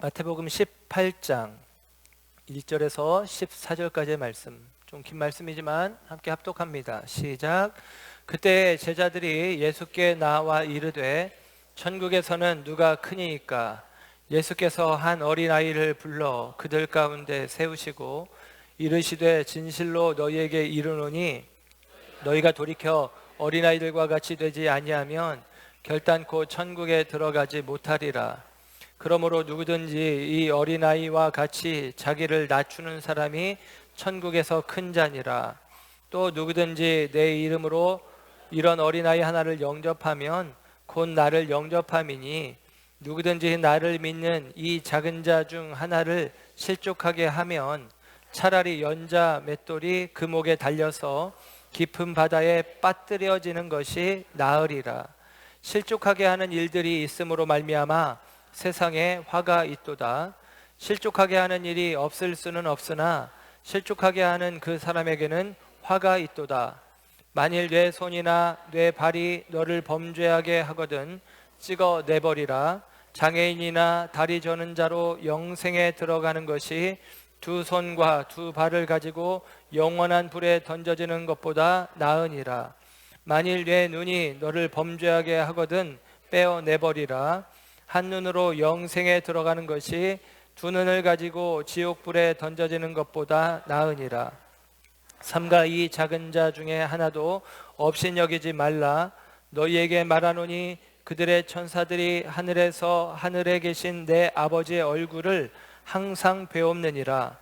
마태복음 18장 1절에서 14절까지의 말씀, 좀 긴 말씀이지만 함께 합독합니다. 시작. 그때 제자들이 예수께 나와 이르되 천국에서는 누가 크니이까? 예수께서 한 어린아이를 불러 그들 가운데 세우시고 이르시되 진실로 너희에게 이르노니 너희가 돌이켜 어린아이들과 같이 되지 아니하면 결단코 천국에 들어가지 못하리라. 그러므로 누구든지 이 어린아이와 같이 자기를 낮추는 사람이 천국에서 큰 자니라. 또 누구든지 내 이름으로 이런 어린아이 하나를 영접하면 곧 나를 영접함이니, 누구든지 나를 믿는 이 작은 자 중 하나를 실족하게 하면 차라리 연자 맷돌이 그 목에 달려서 깊은 바다에 빠뜨려지는 것이 나으리라. 실족하게 하는 일들이 있음으로 말미암아 세상에 화가 있도다. 실족하게 하는 일이 없을 수는 없으나 실족하게 하는 그 사람에게는 화가 있도다. 만일 내 손이나 내 발이 너를 범죄하게 하거든 찍어 내버리라. 장애인이나 다리 저는 자로 영생에 들어가는 것이 두 손과 두 발을 가지고 영원한 불에 던져지는 것보다 나으니라. 만일 내 눈이 너를 범죄하게 하거든 빼어 내버리라. 한 눈으로 영생에 들어가는 것이 두 눈을 가지고 지옥불에 던져지는 것보다 나으니라. 삼가 이 작은 자 중에 하나도 업신여기지 말라. 너희에게 말하노니 그들의 천사들이 하늘에서 하늘에 계신 내 아버지의 얼굴을 항상 배옵느니라.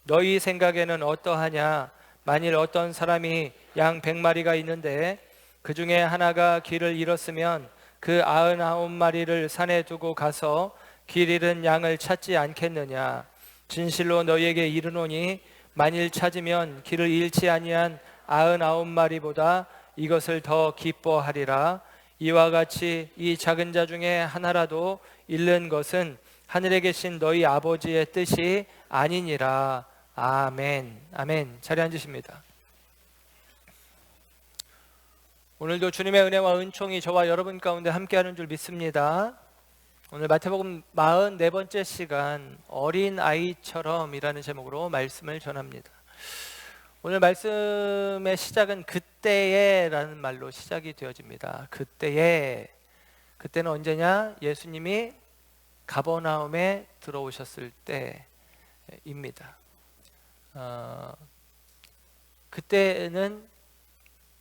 너희 생각에는 어떠하냐? 만일 어떤 사람이 양 100마리가 있는데 그 중에 하나가 길을 잃었으면 그 99마리를 산에 두고 가서 길 잃은 양을 찾지 않겠느냐? 진실로 너희에게 이르노니 만일 찾으면 길을 잃지 아니한 99마리보다 이것을 더 기뻐하리라. 이와 같이 이 작은 자 중에 하나라도 잃는 것은 하늘에 계신 너희 아버지의 뜻이 아니니라. 아멘. 아멘. 자리에 앉으십니다. 오늘도 주님의 은혜와 은총이 저와 여러분 가운데 함께하는 줄 믿습니다. 오늘 마태복음 44번째 시간 어린아이처럼 이라는 제목으로 말씀을 전합니다. 오늘 말씀의 시작은 그때에 라는 말로 시작이 되어집니다. 그때에, 그때는 언제냐? 예수님이 가버나움에 들어오셨을 때입니다. 그때는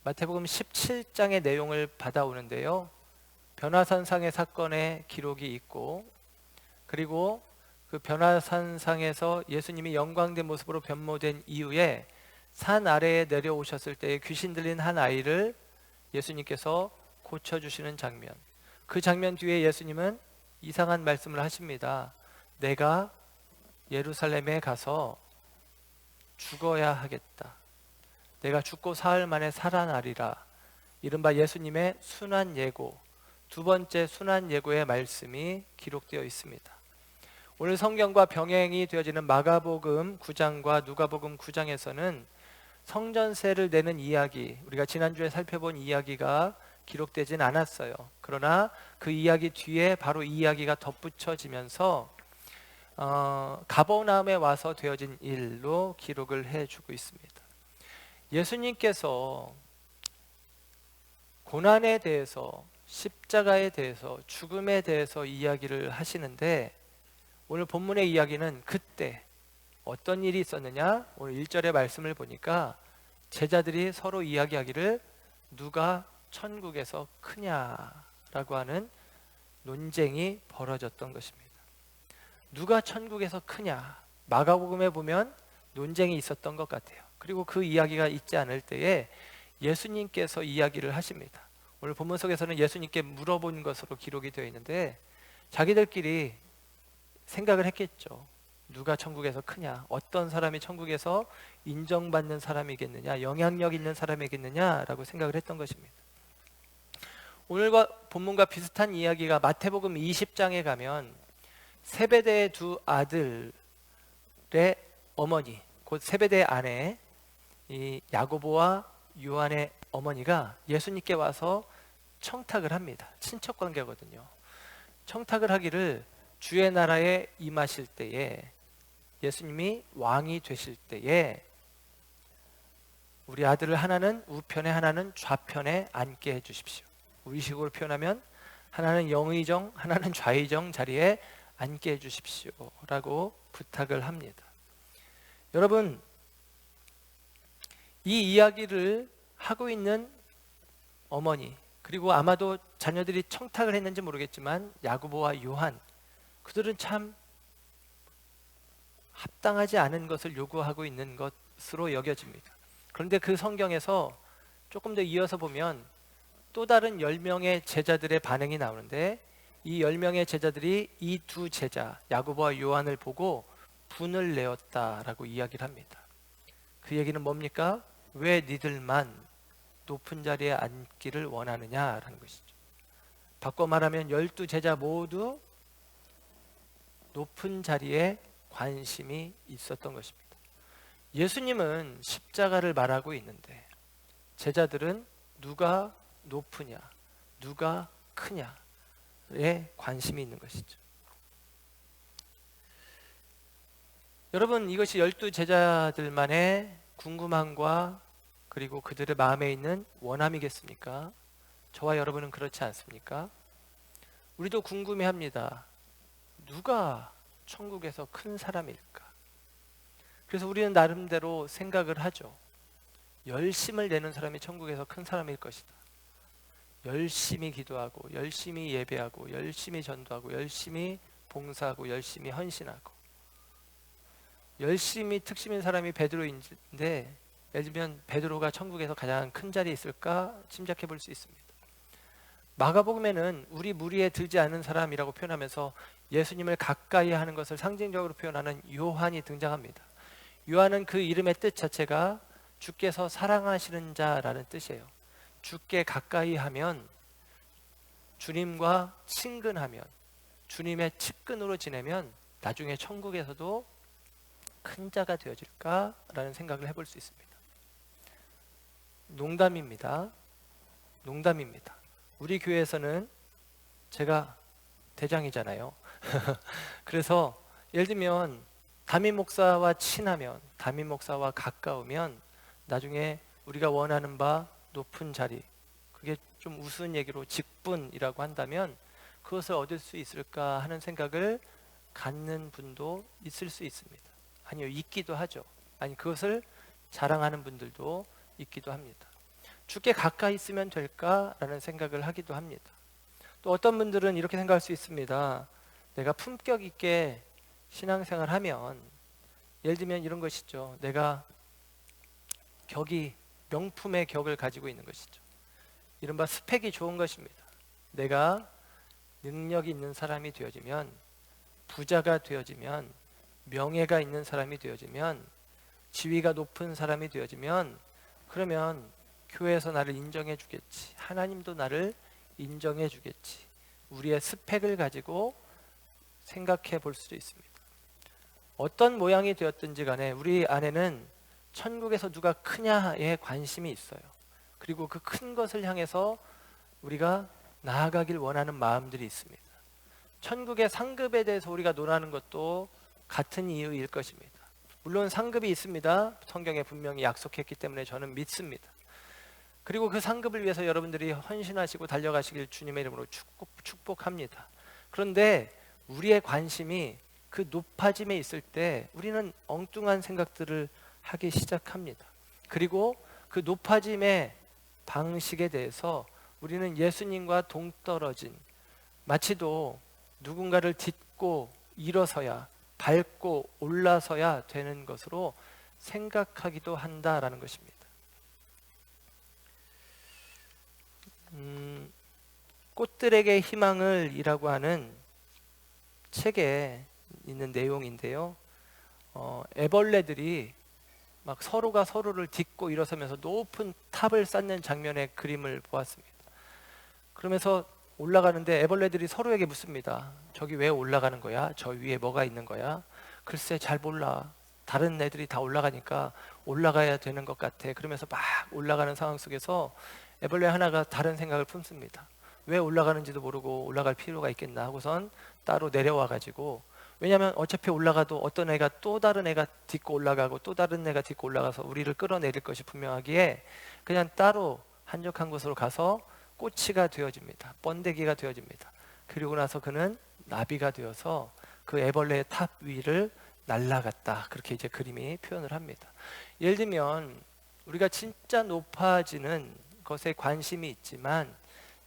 마태복음 17장의 내용을 받아오는데요, 변화산상의 사건의 기록이 있고, 그리고 그 변화산상에서 예수님이 영광된 모습으로 변모된 이후에 산 아래에 내려오셨을 때 귀신 들린 한 아이를 예수님께서 고쳐주시는 장면, 그 장면 뒤에 예수님은 이상한 말씀을 하십니다. 내가 예루살렘에 가서 죽어야 하겠다. 내가 죽고 사흘 만에 살아나리라. 이른바 예수님의 순환 예고, 두 번째 순환 예고의 말씀이 기록되어 있습니다. 오늘 성경과 병행이 되어지는 마가복음 9장과 누가복음 9장에서는 성전세를 내는 이야기, 우리가 지난주에 살펴본 이야기가 기록되진 않았어요. 그러나 그 이야기 뒤에 바로 이 이야기가 덧붙여지면서 가버나움에 와서 되어진 일로 기록을 해주고 있습니다. 예수님께서 고난에 대해서, 십자가에 대해서, 죽음에 대해서 이야기를 하시는데, 오늘 본문의 이야기는 그때 어떤 일이 있었느냐? 오늘 1절의 말씀을 보니까 제자들이 서로 이야기하기를 누가 천국에서 크냐라고 하는 논쟁이 벌어졌던 것입니다. 누가 천국에서 크냐? 마가복음에 보면 논쟁이 있었던 것 같아요. 그리고 그 이야기가 있지 않을 때에 예수님께서 이야기를 하십니다. 오늘 본문 속에서는 예수님께 물어본 것으로 기록이 되어 있는데, 자기들끼리 생각을 했겠죠. 누가 천국에서 크냐? 어떤 사람이 천국에서 인정받는 사람이겠느냐? 영향력 있는 사람이겠느냐라고 생각을 했던 것입니다. 오늘과 본문과 비슷한 이야기가 마태복음 20장에 가면 세베대의 두 아들의 어머니, 곧 세베대의 아내 이 야고보와 요한의 어머니가 예수님께 와서 청탁을 합니다. 친척 관계거든요. 청탁을 하기를 주의 나라에 임하실 때에, 예수님이 왕이 되실 때에 우리 아들을 하나는 우편에 하나는 좌편에 앉게 해주십시오. 우리식으로 표현하면 하나는 영의정, 하나는 좌의정 자리에 앉게 해주십시오 라고 부탁을 합니다. 여러분, 이 이야기를 하고 있는 어머니, 그리고 아마도 자녀들이 청탁을 했는지 모르겠지만 야고보와 요한, 그들은 참 합당하지 않은 것을 요구하고 있는 것으로 여겨집니다. 그런데 그 성경에서 조금 더 이어서 보면 또 다른 10명의 제자들의 반응이 나오는데, 이 10명의 제자들이 이 두 제자 야고보와 요한을 보고 분을 내었다라고 이야기를 합니다. 그 얘기는 뭡니까? 왜 니들만 높은 자리에 앉기를 원하느냐라는 것이죠. 바꿔 말하면 12제자 모두 높은 자리에 관심이 있었던 것입니다. 예수님은 십자가를 말하고 있는데 제자들은 누가 높으냐, 누가 크냐에 관심이 있는 것이죠. 여러분, 이것이 12제자들만의 궁금함과 그리고 그들의 마음에 있는 원함이겠습니까? 저와 여러분은 그렇지 않습니까? 우리도 궁금해합니다. 누가 천국에서 큰 사람일까? 그래서 우리는 나름대로 생각을 하죠. 열심을 내는 사람이 천국에서 큰 사람일 것이다. 열심히 기도하고 열심히 예배하고 열심히 전도하고 열심히 봉사하고 열심히 헌신하고, 열심히 특심인 사람이 베드로인데 예를 들면 베드로가 천국에서 가장 큰 자리에 있을까 짐작해 볼 수 있습니다. 마가복음에는 우리 무리에 들지 않은 사람이라고 표현하면서 예수님을 가까이 하는 것을 상징적으로 표현하는 요한이 등장합니다. 요한은 그 이름의 뜻 자체가 주께서 사랑하시는 자라는 뜻이에요. 주께 가까이 하면, 주님과 친근하면, 주님의 측근으로 지내면 나중에 천국에서도 큰 자가 되어질까라는 생각을 해볼 수 있습니다. 농담입니다. 농담입니다. 우리 교회에서는 제가 대장이잖아요. 그래서 예를 들면 담임 목사와 친하면, 담임 목사와 가까우면 나중에 우리가 원하는 바 높은 자리, 그게 좀 우스운 얘기로 직분이라고 한다면 그것을 얻을 수 있을까 하는 생각을 갖는 분도 있을 수 있습니다. 아니요, 있기도 하죠. 아니, 그것을 자랑하는 분들도 있기도 합니다. 주께 가까이 있으면 될까라는 생각을 하기도 합니다. 또 어떤 분들은 이렇게 생각할 수 있습니다. 내가 품격 있게 신앙생활하면, 예를 들면 이런 것이죠. 내가 격이, 명품의 격을 가지고 있는 것이죠. 이른바 스펙이 좋은 것입니다. 내가 능력이 있는 사람이 되어지면, 부자가 되어지면, 명예가 있는 사람이 되어지면, 지위가 높은 사람이 되어지면, 그러면 교회에서 나를 인정해 주겠지, 하나님도 나를 인정해 주겠지, 우리의 스펙을 가지고 생각해 볼 수도 있습니다. 어떤 모양이 되었든지 간에 우리 안에는 천국에서 누가 크냐에 관심이 있어요. 그리고 그 큰 것을 향해서 우리가 나아가길 원하는 마음들이 있습니다. 천국의 상급에 대해서 우리가 논하는 것도 같은 이유일 것입니다. 물론 상급이 있습니다. 성경에 분명히 약속했기 때문에 저는 믿습니다. 그리고 그 상급을 위해서 여러분들이 헌신하시고 달려가시길 주님의 이름으로 축복합니다. 그런데 우리의 관심이 그 높아짐에 있을 때 우리는 엉뚱한 생각들을 하기 시작합니다. 그리고 그 높아짐의 방식에 대해서 우리는 예수님과 동떨어진, 마치도 누군가를 딛고 일어서야, 밟고 올라서야 되는 것으로 생각하기도 한다라는 것입니다. 꽃들에게 희망을 이라고 하는 책에 있는 내용인데요. 애벌레들이 막 서로가 서로를 딛고 일어서면서 높은 탑을 쌓는 장면의 그림을 보았습니다. 그러면서 올라가는데 애벌레들이 서로에게 묻습니다. 저기 왜 올라가는 거야? 저 위에 뭐가 있는 거야? 글쎄 잘 몰라. 다른 애들이 다 올라가니까 올라가야 되는 것 같아. 그러면서 막 올라가는 상황 속에서 애벌레 하나가 다른 생각을 품습니다. 왜 올라가는지도 모르고 올라갈 필요가 있겠나 하고선 따로 내려와 가지고, 왜냐하면 어차피 올라가도 어떤 애가 또 다른 애가 딛고 올라가고 또 다른 애가 딛고 올라가서 우리를 끌어내릴 것이 분명하기에 그냥 따로 한적한 곳으로 가서 꼬치가 되어집니다. 번데기가 되어집니다. 그리고 나서 그는 나비가 되어서 그 애벌레의 탑 위를 날아갔다. 그렇게 이제 그림이 표현을 합니다. 예를 들면 우리가 진짜 높아지는 것에 관심이 있지만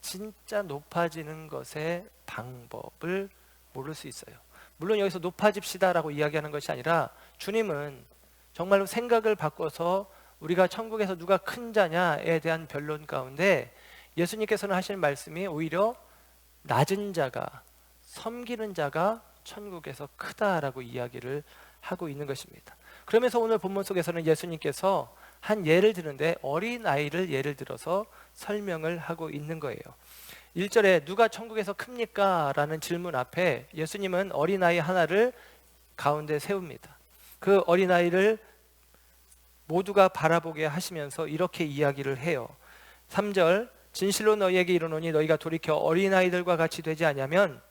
진짜 높아지는 것의 방법을 모를 수 있어요. 물론 여기서 높아집시다라고 이야기하는 것이 아니라, 주님은 정말로 생각을 바꿔서 우리가 천국에서 누가 큰 자냐에 대한 변론 가운데 예수님께서는 하시는 말씀이 오히려 낮은 자가, 섬기는 자가 천국에서 크다라고 이야기를 하고 있는 것입니다. 그러면서 오늘 본문 속에서는 예수님께서 한 예를 드는데 어린아이를 예를 들어서 설명을 하고 있는 거예요. 1절에 누가 천국에서 큽니까? 라는 질문 앞에 예수님은 어린아이 하나를 가운데 세웁니다. 그 어린아이를 모두가 바라보게 하시면서 이렇게 이야기를 해요. 3절, 진실로 너희에게 이르노니 너희가 돌이켜 어린아이들과 같이 되지 않으면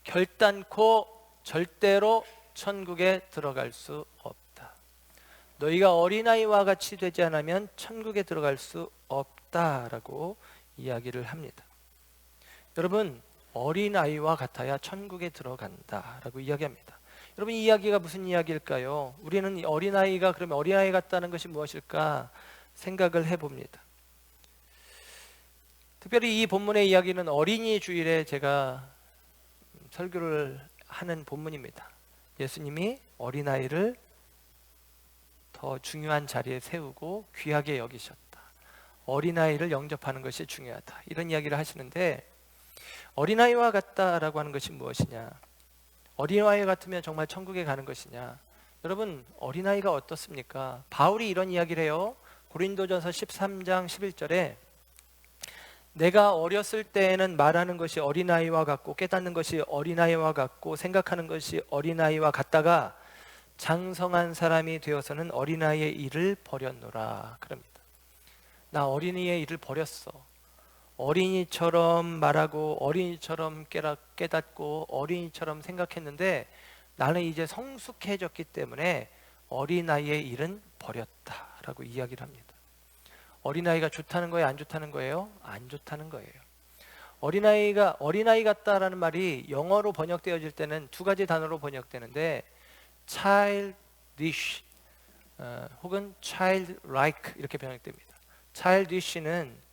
결단코 절대로 천국에 들어갈 수 없다. 너희가 어린아이와 같이 되지 않으면 천국에 들어갈 수 없다라고 이야기를 합니다. 여러분, 어린아이와 같아야 천국에 들어간다라고 이야기합니다. 여러분, 이 이야기가 무슨 이야기일까요? 우리는 어린아이가, 그러면 어린아이 같다는 것이 무엇일까 생각을 해봅니다. 특별히 이 본문의 이야기는 어린이 주일에 제가 설교를 하는 본문입니다. 예수님이 어린아이를 더 중요한 자리에 세우고 귀하게 여기셨다. 어린아이를 영접하는 것이 중요하다. 이런 이야기를 하시는데, 어린아이와 같다라고 하는 것이 무엇이냐? 어린아이 같으면 정말 천국에 가는 것이냐? 여러분, 어린아이가 어떻습니까? 바울이 이런 이야기를 해요. 고린도전서 13장 11절에 내가 어렸을 때에는 말하는 것이 어린아이와 같고 깨닫는 것이 어린아이와 같고 생각하는 것이 어린아이와 같다가 장성한 사람이 되어서는 어린아이의 일을 버렸노라. 그럽니다. 나 어린이의 일을 버렸어. 어린이처럼 말하고 어린이처럼 깨닫고 어린이처럼 생각했는데 나는 이제 성숙해졌기 때문에 어린아이의 일은 버렸다라고 이야기를 합니다. 어린아이가 좋다는 거예요? 안 좋다는 거예요? 안 좋다는 거예요. 어린아이 같다라는 말이 영어로 번역되어질 때는 두 가지 단어로 번역되는데 childish 혹은 childlike 이렇게 번역됩니다. childish는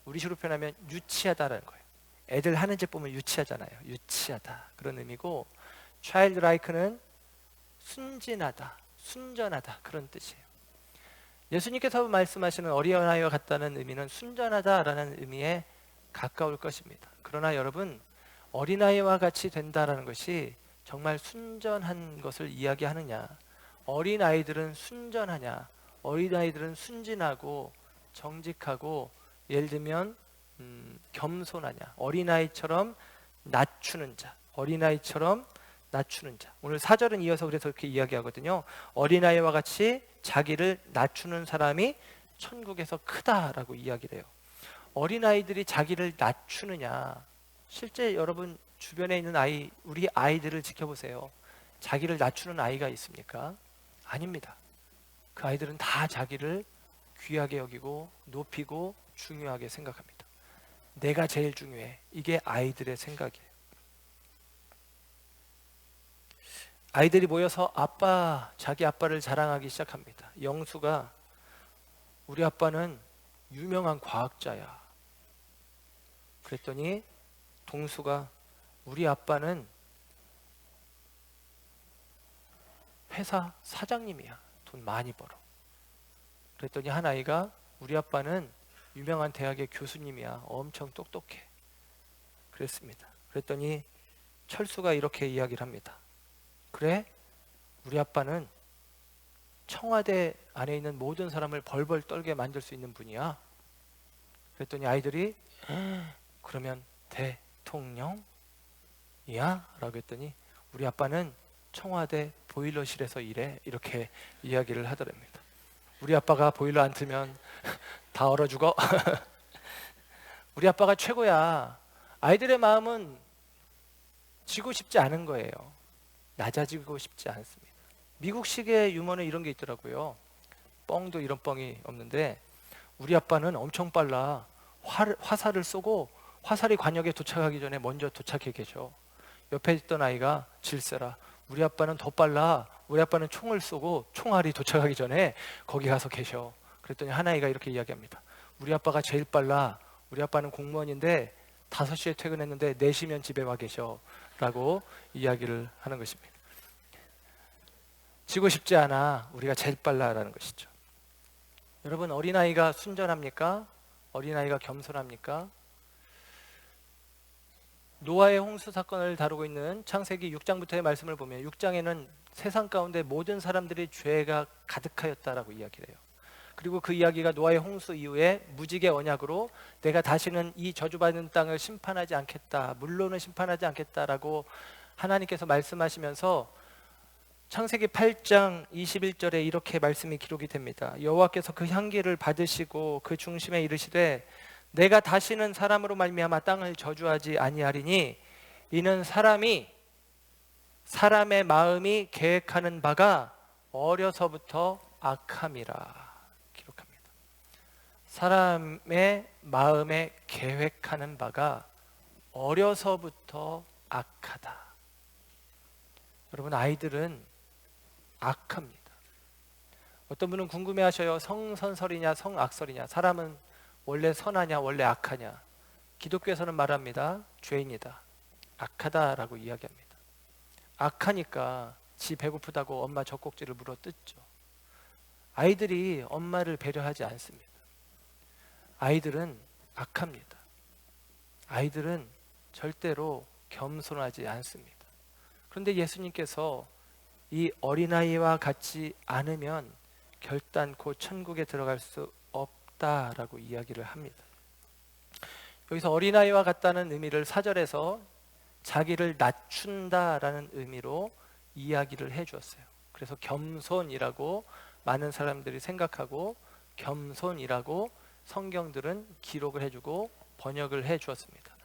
우리식으로 표현하면 유치하다라는 거예요. 애들 하는 짓 보면 유치하잖아요. 유치하다 그런 의미고, childlike는 순진하다, 순전하다 그런 뜻이에요. 예수님께서 말씀하시는 어린아이와 같다는 의미는 순전하다라는 의미에 가까울 것입니다. 그러나 여러분, 어린아이와 같이 된다라는 것이 정말 순전한 것을 이야기하느냐? 어린아이들은 순전하냐? 어린아이들은 순진하고 정직하고 예를 들면 겸손하냐? 어린아이처럼 낮추는 자, 어린아이처럼 낮추는 자. 오늘 4절은 이어서 그래서 이렇게 이야기하거든요. 어린아이와 같이 자기를 낮추는 사람이 천국에서 크다라고 이야기를 해요. 어린아이들이 자기를 낮추느냐? 실제 여러분 주변에 있는 우리 아이들을 지켜보세요. 자기를 낮추는 아이가 있습니까? 아닙니다. 그 아이들은 다 자기를 귀하게 여기고 높이고 중요하게 생각합니다. 내가 제일 중요해. 이게 아이들의 생각이에요. 아이들이 모여서 자기 아빠를 자랑하기 시작합니다. 영수가 우리 아빠는 유명한 과학자야. 그랬더니 동수가 우리 아빠는 회사 사장님이야. 돈 많이 벌어. 그랬더니 한 아이가 우리 아빠는 유명한 대학의 교수님이야. 엄청 똑똑해. 그랬습니다. 그랬더니 철수가 이렇게 이야기를 합니다. 그래? 우리 아빠는 청와대 안에 있는 모든 사람을 벌벌 떨게 만들 수 있는 분이야. 그랬더니 아이들이 그러면 대통령이야? 라고 했더니 우리 아빠는 청와대 보일러실에서 일해. 이렇게 이야기를 하더랍니다. 우리 아빠가 보일러 안 틀면 다 얼어 죽어. 우리 아빠가 최고야. 아이들의 마음은 지고 싶지 않은 거예요. 낮아지고 싶지 않습니다. 미국식의 유머는 이런 게 있더라고요. 뻥도 이런 뻥이 없는데, 우리 아빠는 엄청 빨라. 화살을 쏘고 화살이 관역에 도착하기 전에 먼저 도착해 계셔. 옆에 있던 아이가 질세라. 우리 아빠는 더 빨라. 우리 아빠는 총을 쏘고 총알이 도착하기 전에 거기 가서 계셔. 그랬더니 한 아이가 이렇게 이야기합니다. 우리 아빠가 제일 빨라. 우리 아빠는 공무원인데 5시에 퇴근했는데 4시면 집에 와 계셔. 라고 이야기를 하는 것입니다. 지고 싶지 않아. 우리가 제일 빨라라는 것이죠. 여러분, 어린아이가 순전합니까? 어린아이가 겸손합니까? 노아의 홍수 사건을 다루고 있는 창세기 6장부터의 말씀을 보면 6장에는 세상 가운데 모든 사람들이 죄가 가득하였다라고 이야기를 해요. 그리고 그 이야기가 노아의 홍수 이후에 무지개 언약으로 내가 다시는 이 저주받은 땅을 심판하지 않겠다, 물로는 심판하지 않겠다라고 하나님께서 말씀하시면서 창세기 8장 21절에 이렇게 말씀이 기록이 됩니다. 여호와께서 그 향기를 받으시고 그 중심에 이르시되 내가 다시는 사람으로 말미암아 땅을 저주하지 아니하리니 이는 사람의 마음이 계획하는 바가 어려서부터 악함이라 기록합니다. 사람의 마음에 계획하는 바가 어려서부터 악하다. 여러분, 아이들은 악합니다. 어떤 분은 궁금해하셔요. 성선설이냐 성악설이냐, 사람은 원래 선하냐 원래 악하냐. 기독교에서는 말합니다. 죄인이다, 악하다라고 이야기합니다. 악하니까 지 배고프다고 엄마 젖꼭지를 물어 뜯죠. 아이들이 엄마를 배려하지 않습니다. 아이들은 악합니다. 아이들은 절대로 겸손하지 않습니다. 그런데 예수님께서 이 어린아이와 같지 않으면 결단코 천국에 들어갈 수 없다라고 이야기를 합니다. 여기서 어린아이와 같다는 의미를 4절에서 자기를 낮춘다라는 의미로 이야기를 해 주었어요. 그래서 겸손이라고 많은 사람들이 생각하고 겸손이라고 성경들은 기록을 해주고 번역을 해 주었습니다.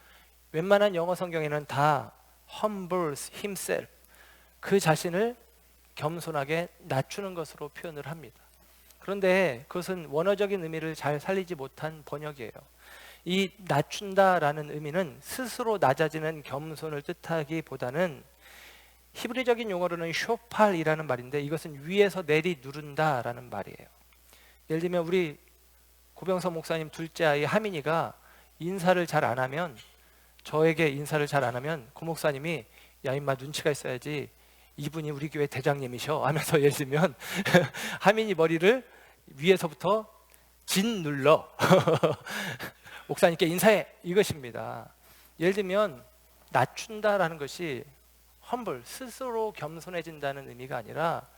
웬만한 영어 성경에는 다 humbles himself, 그 자신을 겸손하게 낮추는 것으로 표현을 합니다. 그런데 그것은 원어적인 의미를 잘 살리지 못한 번역이에요. 이 낮춘다라는 의미는 스스로 낮아지는 겸손을 뜻하기보다는 히브리적인 용어로는 쇼팔이라는 말인데 이것은 위에서 내리 누른다라는 말이에요. 예를 들면 우리 고병서 목사님 둘째 아이 하민이가 인사를 잘 안 하면, 저에게 인사를 잘 안 하면 고 목사님이 야 임마 눈치가 있어야지, 이분이 우리 교회 대장님이셔 하면서 예를 들면 하민이 머리를 위에서부터 짓눌러 목사님께 인사해, 이것입니다. 예를 들면 낮춘다라는 것이 humble, 스스로 겸손해진다는 의미가 아니라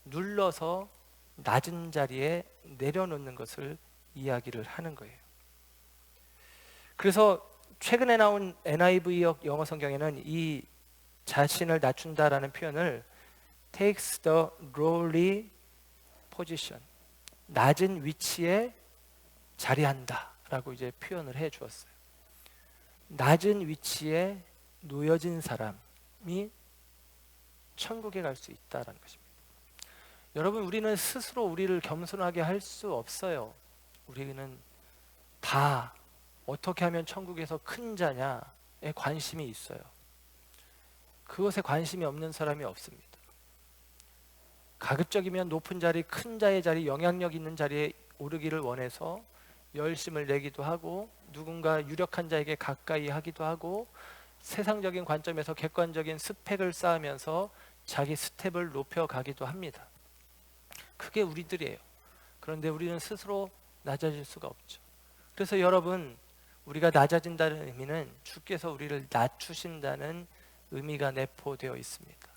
눌러서 낮은 자리에 내려놓는 것을 이야기를 하는 거예요. 그래서 최근에 나온 NIV역 영어 성경에는 이 자신을 낮춘다라는 표현을 takes the lowly position, 낮은 위치에 자리한다 라고 이제 표현을 해 주었어요. 낮은 위치에 놓여진 사람이 천국에 갈 수 있다는 것입니다. 여러분, 우리는 스스로 우리를 겸손하게 할 수 없어요. 우리는 다 어떻게 하면 천국에서 큰 자냐에 관심이 있어요. 그것에 관심이 없는 사람이 없습니다. 가급적이면 높은 자리, 큰 자의 자리, 영향력 있는 자리에 오르기를 원해서 열심을 내기도 하고 누군가 유력한 자에게 가까이 하기도 하고 세상적인 관점에서 객관적인 스펙을 쌓으면서 자기 스텝을 높여가기도 합니다. 그게 우리들이에요. 그런데 우리는 스스로 낮아질 수가 없죠. 그래서 여러분, 우리가 낮아진다는 의미는 주께서 우리를 낮추신다는 의미가 내포되어 있습니다.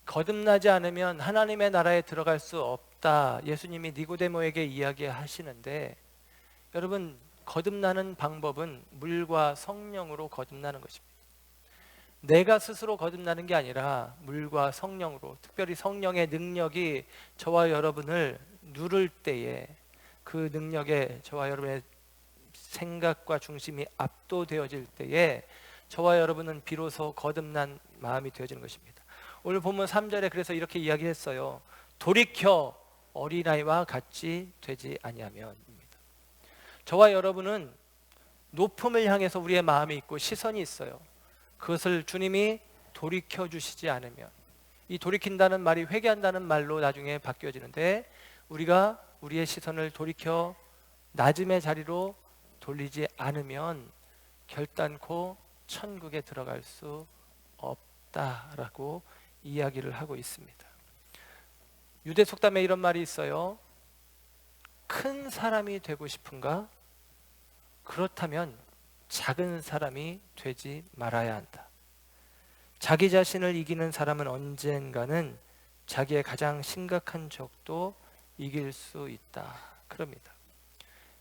거듭나지 않으면 하나님의 나라에 들어갈 수 없다, 예수님이 니고데모에게 이야기하시는데, 여러분, 거듭나는 방법은 물과 성령으로 거듭나는 것입니다. 내가 스스로 거듭나는 게 아니라 물과 성령으로, 특별히 성령의 능력이 저와 여러분을 누를 때에 그 능력에 저와 여러분의 생각과 중심이 압도되어질 때에 저와 여러분은 비로소 거듭난 마음이 되어지는 것입니다. 오늘 본문 3절에 그래서 이렇게 이야기했어요. 돌이켜 어린아이와 같이 되지 아니하면입니다. 저와 여러분은 높음을 향해서 우리의 마음이 있고 시선이 있어요. 그것을 주님이 돌이켜 주시지 않으면, 이 돌이킨다는 말이 회개한다는 말로 나중에 바뀌어지는데, 우리가 우리의 시선을 돌이켜 낮음의 자리로 돌리지 않으면 결단코 천국에 들어갈 수 없다라고 이야기를 하고 있습니다. 유대 속담에 이런 말이 있어요. 큰 사람이 되고 싶은가? 그렇다면 작은 사람이 되지 말아야 한다. 자기 자신을 이기는 사람은 언젠가는 자기의 가장 심각한 적도 이길 수 있다. 그럽니다.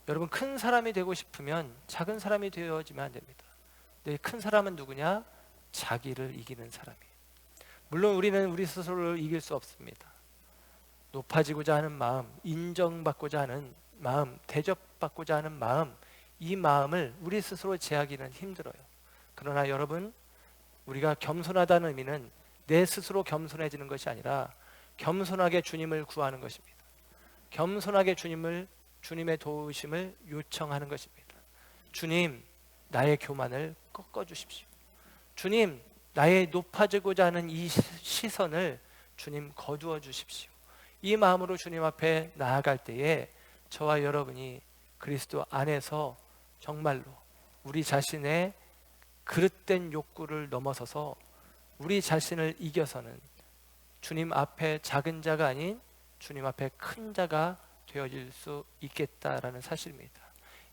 여러분, 큰 사람이 되고 싶으면 작은 사람이 되어지면 안 됩니다. 근데 큰 사람은 누구냐? 자기를 이기는 사람이에요. 물론 우리는 우리 스스로를 이길 수 없습니다. 높아지고자 하는 마음, 인정받고자 하는 마음, 대접받고자 하는 마음, 이 마음을 우리 스스로 제하기는 힘들어요. 그러나 여러분, 우리가 겸손하다는 의미는 내 스스로 겸손해지는 것이 아니라 겸손하게 주님을 구하는 것입니다. 겸손하게 주님의 도우심을 요청하는 것입니다. 주님, 나의 교만을 꺾어주십시오. 주님, 나의 높아지고자 하는 이 시선을 주님 거두어 주십시오. 이 마음으로 주님 앞에 나아갈 때에 저와 여러분이 그리스도 안에서 정말로 우리 자신의 그릇된 욕구를 넘어서서 우리 자신을 이겨서는 주님 앞에 작은 자가 아닌 주님 앞에 큰 자가 되어질 수 있겠다라는 사실입니다.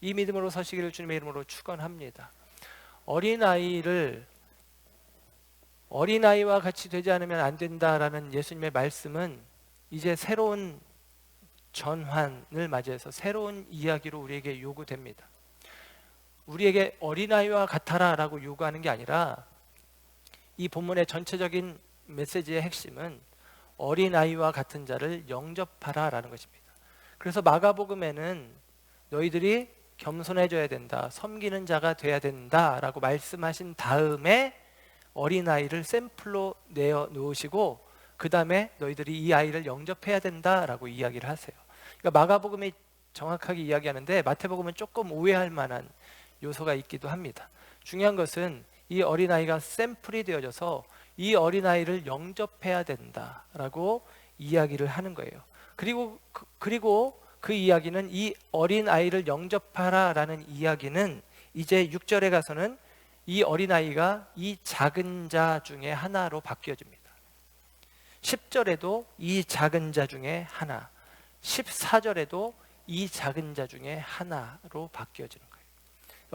이 믿음으로 서시기를 주님의 이름으로 축원합니다. 어린아이와 같이 되지 않으면 안 된다라는 예수님의 말씀은 이제 새로운 전환을 맞이해서 새로운 이야기로 우리에게 요구됩니다. 우리에게 어린아이와 같아라 라고 요구하는 게 아니라, 이 본문의 전체적인 메시지의 핵심은 어린아이와 같은 자를 영접하라 라는 것입니다. 그래서 마가복음에는 너희들이 겸손해져야 된다, 섬기는 자가 돼야 된다 라고 말씀하신 다음에 어린아이를 샘플로 내어 놓으시고 그 다음에 너희들이 이 아이를 영접해야 된다라고 이야기를 하세요. 그러니까 마가복음이 정확하게 이야기하는데 마태복음은 조금 오해할 만한 요소가 있기도 합니다. 중요한 것은 이 어린아이가 샘플이 되어져서 이 어린아이를 영접해야 된다라고 이야기를 하는 거예요. 그리고 그 이야기는, 이 어린아이를 영접하라라는 이야기는 이제 6절에 가서는 이 어린아이가 이 작은 자 중에 하나로 바뀌어집니다. 10절에도 이 작은 자 중에 하나, 14절에도 이 작은 자 중에 하나로 바뀌어지는 거예요.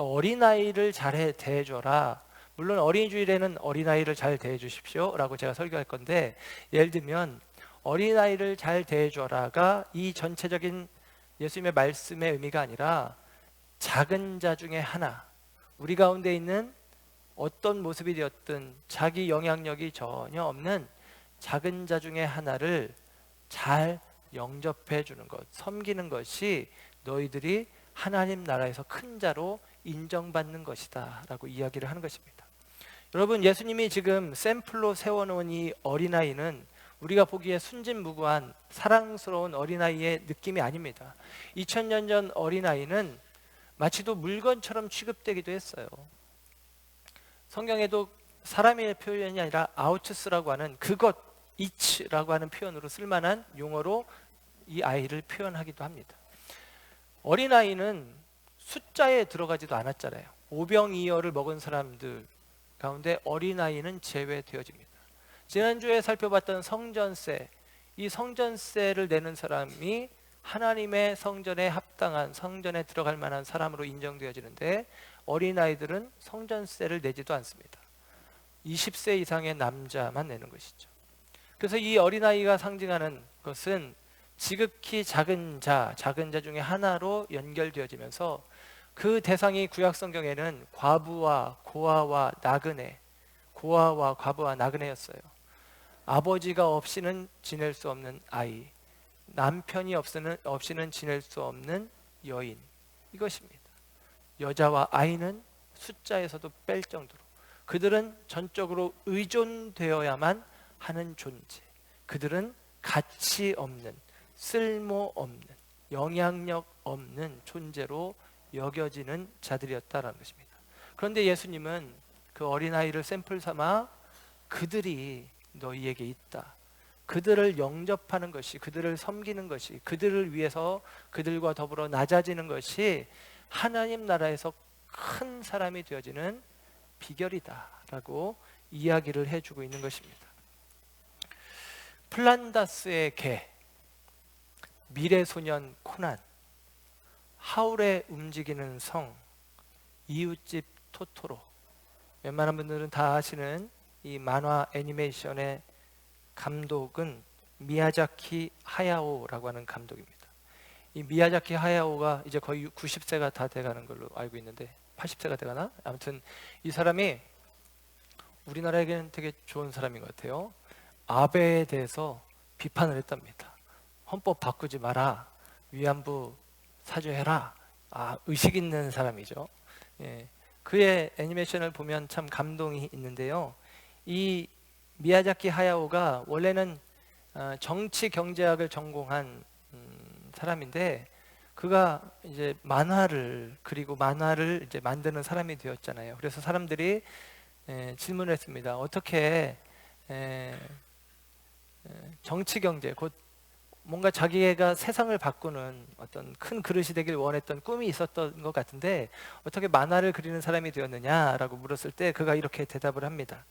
어린아이를 잘 대해줘라. 물론 어린이주일에는 어린아이를 잘 대해주십시오 라고 제가 설교할 건데, 예를 들면 어린아이를 잘 대해줘라가 이 전체적인 예수님의 말씀의 의미가 아니라 작은 자 중에 하나, 우리 가운데 있는 어떤 모습이 되었든 자기 영향력이 전혀 없는 작은 자 중에 하나를 잘 영접해 주는 것, 섬기는 것이 너희들이 하나님 나라에서 큰 자로 인정받는 것이다 라고 이야기를 하는 것입니다. 여러분, 예수님이 지금 샘플로 세워놓은 이 어린아이는 우리가 보기에 순진무구한 사랑스러운 어린아이의 느낌이 아닙니다. 2000년 전 어린아이는 마치도 물건처럼 취급되기도 했어요. 성경에도 사람의 표현이 아니라 아우츠스라고 하는 그것, 이츠라고 하는 표현으로 쓸만한 용어로 이 아이를 표현하기도 합니다. 어린아이는 숫자에 들어가지도 않았잖아요. 오병이어를 먹은 사람들 가운데 어린아이는 제외되어집니다. 지난주에 살펴봤던 성전세, 이 성전세를 내는 사람이 하나님의 성전에 합당한, 성전에 들어갈 만한 사람으로 인정되어지는데, 어린아이들은 성전세를 내지도 않습니다. 20세 이상의 남자만 내는 것이죠. 그래서 이 어린아이가 상징하는 것은 지극히 작은 자 중에 하나로 연결되어지면서 그 대상이 구약 성경에는 과부와 고아와 나그네, 고아와 과부와 나그네였어요. 아버지가 없이는 지낼 수 없는 아이, 남편이 없이는 지낼 수 없는 여인, 이것입니다. 여자와 아이는 숫자에서도 뺄 정도로 그들은 전적으로 의존되어야만 하는 존재. 그들은 가치 없는, 쓸모 없는, 영향력 없는 존재로 여겨지는 자들이었다라는 것입니다. 그런데 예수님은 그 어린아이를 샘플 삼아 그들이 너희에게 있다, 그들을 영접하는 것이, 그들을 섬기는 것이, 그들을 위해서 그들과 더불어 낮아지는 것이 하나님 나라에서 큰 사람이 되어지는 비결이다라고 이야기를 해주고 있는 것입니다. 플란다스의 개, 미래소년 코난, 하울의 움직이는 성, 이웃집 토토로, 웬만한 분들은 다 아시는 이 만화 애니메이션의 감독은 미야자키 하야오라고 하는 감독입니다. 이 미야자키 하야오가 이제 거의 90세가 다 돼가는 걸로 알고 있는데, 80세가 돼가나? 아무튼 이 사람이 우리나라에게는 되게 좋은 사람인 것 같아요. 아베에 대해서 비판을 했답니다. 헌법 바꾸지 마라, 위안부 사죄해라. 의식 있는 사람이죠. 예. 그의 애니메이션을 보면 참 감동이 있는데요. 이 미야자키 하야오가 원래는 정치 경제학을 전공한 사람인데, 그가 이제 만화를 그리고 만화를 이제 만드는 사람이 되었잖아요. 그래서 사람들이 질문을 했습니다. 어떻게 정치 경제, 곧 뭔가 자기가 세상을 바꾸는 어떤 큰 그릇이 되길 원했던 꿈이 있었던 것 같은데 어떻게 만화를 그리는 사람이 되었느냐라고 물었을 때 그가 이렇게 대답을 합니다.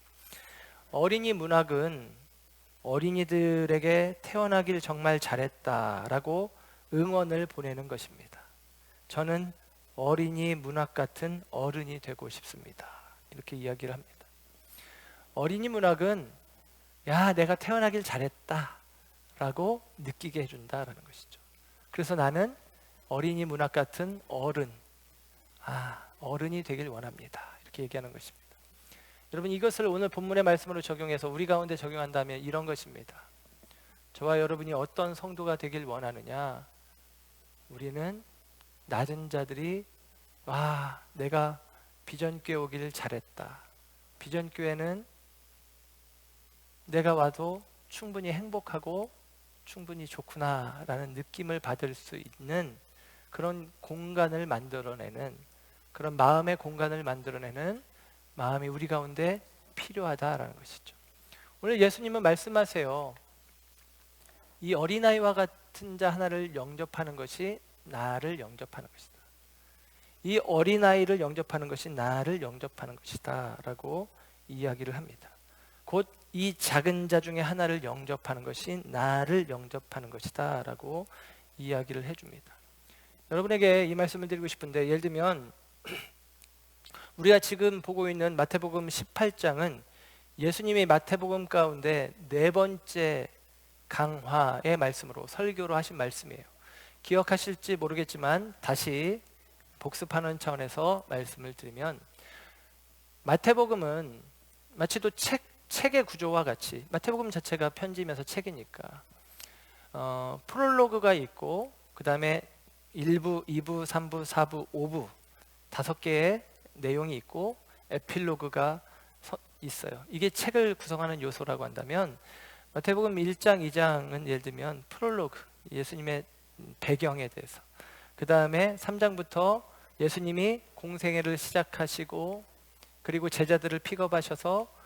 어린이 문학은 어린이들에게 태어나길 정말 잘했다라고 응원을 보내는 것입니다. 저는 어린이 문학 같은 어른이 되고 싶습니다. 이렇게 이야기를 합니다. 어린이 문학은 야, 내가 태어나길 잘했다 라고 느끼게 해준다라는 것이죠. 그래서 나는 어린이 문학 같은 어른이 되길 원합니다. 이렇게 얘기하는 것입니다. 여러분, 이것을 오늘 본문의 말씀으로 적용해서 우리 가운데 적용한다면 이런 것입니다. 저와 여러분이 어떤 성도가 되길 원하느냐? 우리는 낮은 자들이 내가 비전교회 오길 잘했다, 비전교회는 내가 와도 충분히 행복하고 충분히 좋구나 라는 느낌을 받을 수 있는 그런 공간을 만들어내는, 그런 마음의 공간을 만들어내는 마음이 우리 가운데 필요하다라는 것이죠. 오늘 예수님은 말씀하세요. 이 어린아이와 같은 자 하나를 영접하는 것이 나를 영접하는 것이다. 이 어린아이를 영접하는 것이 나를 영접하는 것이다 라고 이야기를 합니다. 곧 이 작은 자 중에 하나를 영접하는 것이 나를 영접하는 것이다 라고 이야기를 해줍니다. 여러분에게 이 말씀을 드리고 싶은데, 예를 들면 우리가 지금 보고 있는 마태복음 18장은 예수님이 마태복음 가운데 네 번째 강화의 말씀으로, 설교로 하신 말씀이에요. 기억하실지 모르겠지만 다시 복습하는 차원에서 말씀을 드리면, 마태복음은 마치 또 책의 구조와 같이, 마태복음 자체가 편지면서 책이니까 프롤로그가 있고 그 다음에 1부, 2부, 3부, 4부, 5부 5개의 내용이 있고 에필로그가 있어요. 이게 책을 구성하는 요소라고 한다면, 마태복음 1장, 2장은 예를 들면 프롤로그, 예수님의 배경에 대해서, 그 다음에 3장부터 예수님이 공생애를 시작하시고 그리고 제자들을 픽업하셔서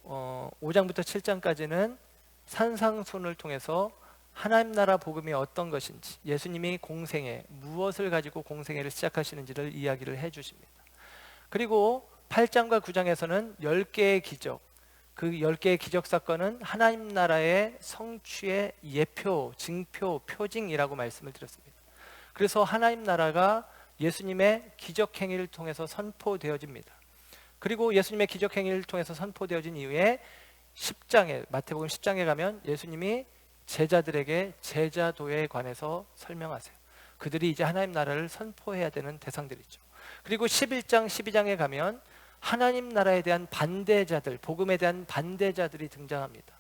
5장부터 7장까지는 산상순을 통해서 하나님 나라 복음이 어떤 것인지, 예수님이 공생애, 무엇을 가지고 공생애를 시작하시는지를 이야기를 해주십니다. 그리고 8장과 9장에서는 10개의 기적, 그 10개의 기적 사건은 하나님 나라의 성취의 예표, 증표, 표징이라고 말씀을 드렸습니다. 그래서 하나님 나라가 예수님의 기적 행위를 통해서 선포되어집니다. 그리고 예수님의 기적 행위를 통해서 선포되어진 이후에 10장에, 마태복음 10장에 가면 예수님이 제자들에게 제자도에 관해서 설명하세요. 그들이 이제 하나님 나라를 선포해야 되는 대상들이죠. 그리고 11장, 12장에 가면 하나님 나라에 대한 반대자들, 복음에 대한 반대자들이 등장합니다.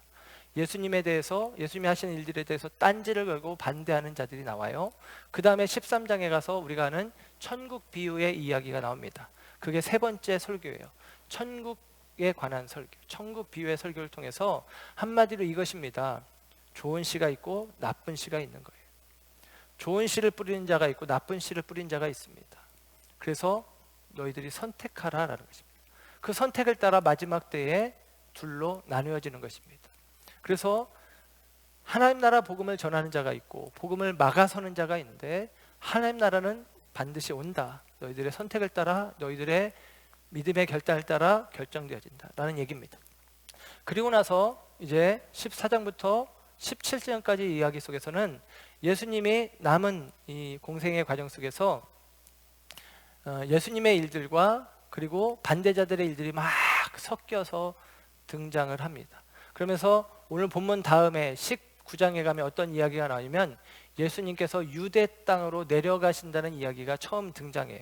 예수님에 대해서, 예수님이 하시는 일들에 대해서 딴지를 걸고 반대하는 자들이 나와요. 그 다음에 13장에 가서 우리가 아는 천국 비유의 이야기가 나옵니다. 그게 세 번째 설교예요. 천국 천국에 관한 설교, 천국 비유의 설교를 통해서 한마디로 이것입니다. 좋은 씨가 있고 나쁜 씨가 있는 거예요. 좋은 씨를 뿌리는 자가 있고 나쁜 씨를 뿌리는 자가 있습니다. 그래서 너희들이 선택하라라는 것입니다. 그 선택을 따라 마지막 때에 둘로 나누어지는 것입니다. 그래서 하나님 나라 복음을 전하는 자가 있고 복음을 막아서는 자가 있는데, 하나님 나라는 반드시 온다. 너희들의 선택을 따라, 너희들의 믿음의 결단을 따라 결정되어진다라는 얘기입니다. 그리고 나서 이제 14장부터 17장까지 이야기 속에서는 예수님이 남은 이 공생의 과정 속에서 예수님의 일들과 그리고 반대자들의 일들이 막 섞여서 등장을 합니다. 그러면서 오늘 본문 다음에 19장에 가면 어떤 이야기가 나오냐면 예수님께서 유대 땅으로 내려가신다는 이야기가 처음 등장해요.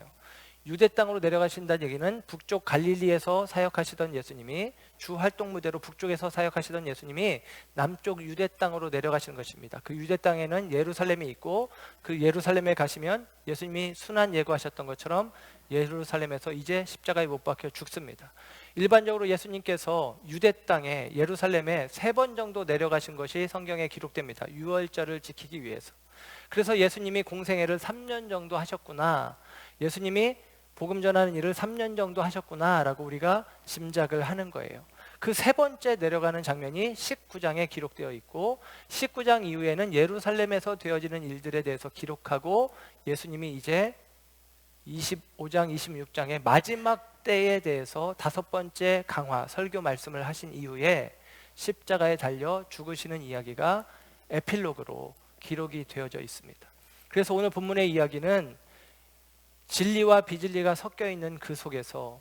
유대 땅으로 내려가신다는 얘기는 북쪽 갈릴리에서 사역하시던 예수님이, 주 활동 무대로 북쪽에서 사역하시던 예수님이 남쪽 유대 땅으로 내려가시는 것입니다. 그 유대 땅에는 예루살렘이 있고, 그 예루살렘에 가시면 예수님이 순환 예고하셨던 것처럼 예루살렘에서 이제 십자가에 못 박혀 죽습니다. 일반적으로 예수님께서 유대 땅에, 예루살렘에 3번 정도 내려가신 것이 성경에 기록됩니다. 유월절을 지키기 위해서. 그래서 예수님이 공생애를 3년 정도 하셨구나, 예수님이 복음 전하는 일을 3년 정도 하셨구나 라고 우리가 짐작을 하는 거예요. 그 3번째 내려가는 장면이 19장에 기록되어 있고, 19장 이후에는 예루살렘에서 되어지는 일들에 대해서 기록하고, 예수님이 이제 25장, 26장의 마지막 때에 대해서 5번째 강화, 설교 말씀을 하신 이후에 십자가에 달려 죽으시는 이야기가 에필로그로 기록이 되어져 있습니다. 그래서 오늘 본문의 이야기는 진리와 비진리가 섞여 있는 그 속에서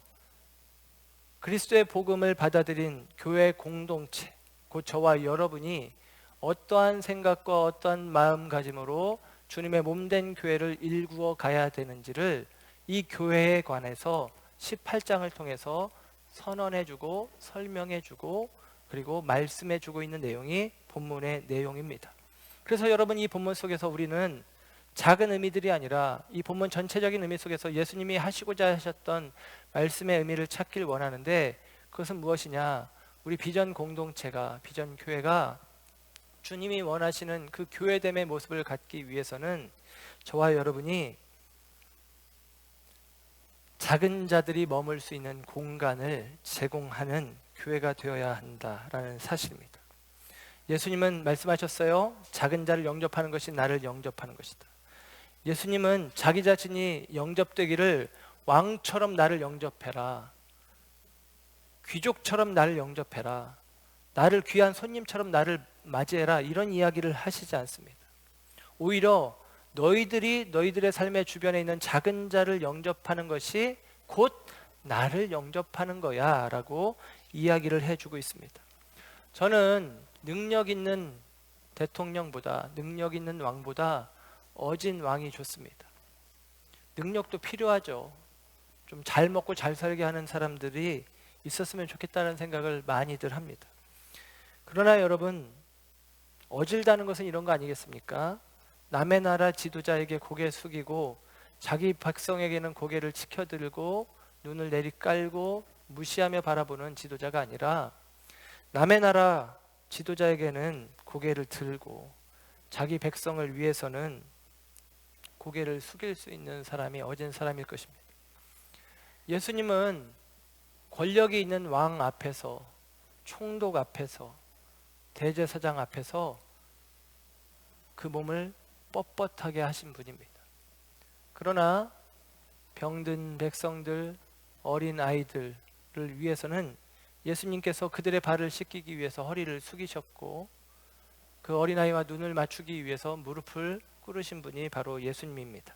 그리스도의 복음을 받아들인 교회 공동체, 곧 저와 여러분이 어떠한 생각과 어떠한 마음가짐으로 주님의 몸된 교회를 일구어 가야 되는지를 이 교회에 관해서 18장을 통해서 선언해주고 설명해주고 그리고 말씀해주고 있는 내용이 본문의 내용입니다. 그래서 여러분, 이 본문 속에서 우리는 작은 의미들이 아니라 이 본문 전체적인 의미 속에서 예수님이 하시고자 하셨던 말씀의 의미를 찾길 원하는데, 그것은 무엇이냐? 우리 비전 공동체가, 비전 교회가 주님이 원하시는 그 교회됨의 모습을 갖기 위해서는 저와 여러분이 작은 자들이 머물 수 있는 공간을 제공하는 교회가 되어야 한다라는 사실입니다. 예수님은 말씀하셨어요. 작은 자를 영접하는 것이 나를 영접하는 것이다. 예수님은 자기 자신이 영접되기를 왕처럼 나를 영접해라, 귀족처럼 나를 영접해라, 나를 귀한 손님처럼 나를 맞이해라, 이런 이야기를 하시지 않습니다. 오히려 너희들이 너희들의 삶의 주변에 있는 작은 자를 영접하는 것이 곧 나를 영접하는 거야 라고 이야기를 해주고 있습니다. 저는 능력 있는 대통령보다, 능력 있는 왕보다 어진 왕이 좋습니다. 능력도 필요하죠. 좀 잘 먹고 잘 살게 하는 사람들이 있었으면 좋겠다는 생각을 많이들 합니다. 그러나 여러분, 어질다는 것은 이런 거 아니겠습니까? 남의 나라 지도자에게 고개 숙이고 자기 백성에게는 고개를 치켜들고 눈을 내리깔고 무시하며 바라보는 지도자가 아니라, 남의 나라 지도자에게는 고개를 들고 자기 백성을 위해서는 고개를 숙일 수 있는 사람이 어진 사람일 것입니다. 예수님은 권력이 있는 왕 앞에서, 총독 앞에서, 대제사장 앞에서 그 몸을 뻣뻣하게 하신 분입니다. 그러나 병든 백성들, 어린 아이들을 위해서는 예수님께서 그들의 발을 씻기기 위해서 허리를 숙이셨고, 그 어린아이와 눈을 맞추기 위해서 무릎을 꿇으신 분이 바로 예수님입니다.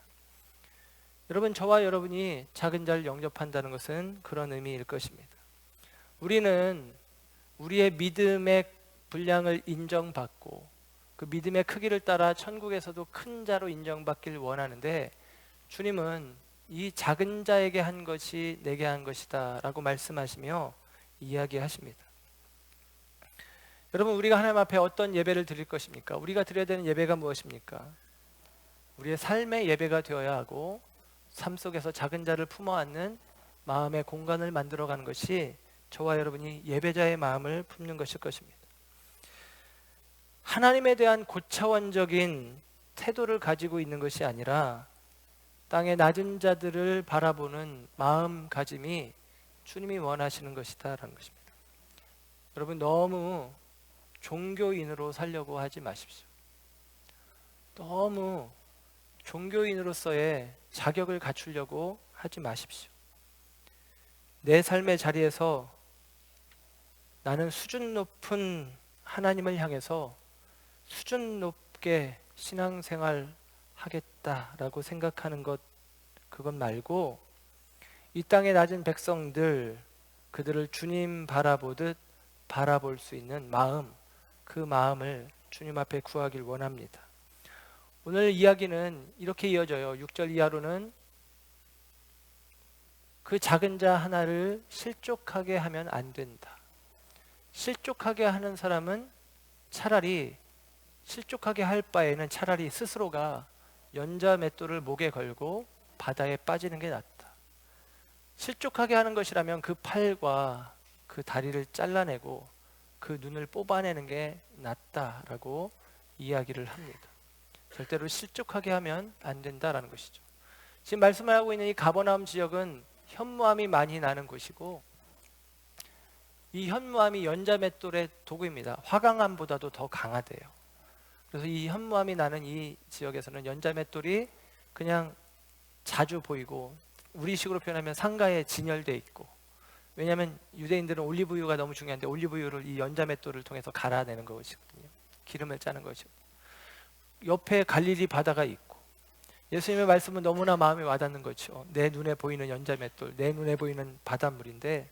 여러분, 저와 여러분이 작은 자를 영접한다는 것은 그런 의미일 것입니다. 우리는 우리의 믿음의 분량을 인정받고 그 믿음의 크기를 따라 천국에서도 큰 자로 인정받길 원하는데, 주님은 이 작은 자에게 한 것이 내게 한 것이다 라고 말씀하시며 이야기하십니다. 여러분, 우리가 하나님 앞에 어떤 예배를 드릴 것입니까? 우리가 드려야 되는 예배가 무엇입니까? 우리의 삶의 예배가 되어야 하고, 삶 속에서 작은 자를 품어 안는 마음의 공간을 만들어가는 것이 저와 여러분이 예배자의 마음을 품는 것일 것입니다. 하나님에 대한 고차원적인 태도를 가지고 있는 것이 아니라 땅의 낮은 자들을 바라보는 마음가짐이 주님이 원하시는 것이다라는 것입니다. 여러분, 너무 종교인으로 살려고 하지 마십시오. 너무 종교인으로서의 자격을 갖추려고 하지 마십시오. 내 삶의 자리에서 나는 수준 높은 하나님을 향해서 수준 높게 신앙생활 하겠다라고 생각하는 것, 그것 말고 이 땅의 낮은 백성들, 그들을 주님 바라보듯 바라볼 수 있는 마음, 그 마음을 주님 앞에 구하길 원합니다. 오늘 이야기는 이렇게 이어져요. 6절 이하로는 그 작은 자 하나를 실족하게 하면 안 된다. 실족하게 하는 사람은 차라리 실족하게 할 바에는 차라리 스스로가 연자 맷돌을 목에 걸고 바다에 빠지는 게 낫다. 실족하게 하는 것이라면 그 팔과 그 다리를 잘라내고 그 눈을 뽑아내는 게 낫다라고 이야기를 합니다. 절대로 실족하게 하면 안 된다라는 것이죠. 지금 말씀을 하고 있는 이 가버나움 지역은 현무암이 많이 나는 곳이고, 이 현무암이 연자맷돌의 도구입니다. 화강암보다도 더 강하대요. 그래서 이 현무암이 나는 이 지역에서는 연자맷돌이 그냥 자주 보이고, 우리식으로 표현하면 상가에 진열되어 있고, 왜냐하면 유대인들은 올리브유가 너무 중요한데 올리브유를 이 연자맷돌을 통해서 갈아내는 것이거든요. 기름을 짜는 것이거든요. 옆에 갈릴리 바다가 있고, 예수님의 말씀은 너무나 마음에 와닿는 거죠. 내 눈에 보이는 연자맷돌, 내 눈에 보이는 바닷물인데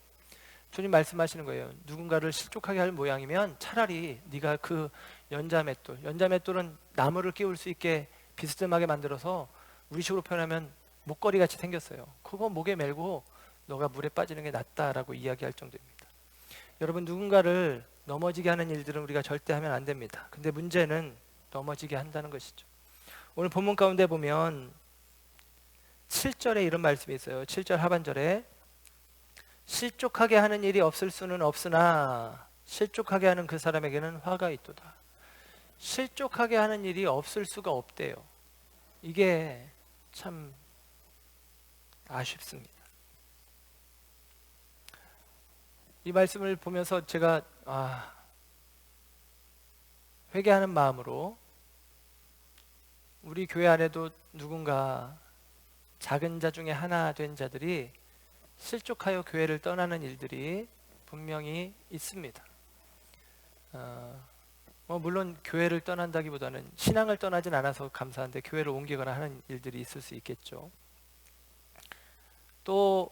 주님 말씀하시는 거예요. 누군가를 실족하게 할 모양이면 차라리 네가 그 연자맷돌은 나무를 끼울 수 있게 비스듬하게 만들어서 우리식으로 표현하면 목걸이 같이 생겼어요. 그거 목에 메고 너가 물에 빠지는 게 낫다라고 이야기할 정도입니다. 여러분, 누군가를 넘어지게 하는 일들은 우리가 절대 하면 안 됩니다. 근데 문제는 넘어지게 한다는 것이죠. 오늘 본문 가운데 보면 7절에 이런 말씀이 있어요. 7절 하반절에 실족하게 하는 일이 없을 수는 없으나 실족하게 하는 그 사람에게는 화가 있도다. 실족하게 하는 일이 없을 수가 없대요. 이게 참 아쉽습니다. 이 말씀을 보면서 제가 회개하는 마음으로 우리 교회 안에도 누군가 작은 자 중에 하나 된 자들이 실족하여 교회를 떠나는 일들이 분명히 있습니다. 물론 교회를 떠난다기보다는 신앙을 떠나진 않아서 감사한데 교회를 옮기거나 하는 일들이 있을 수 있겠죠. 또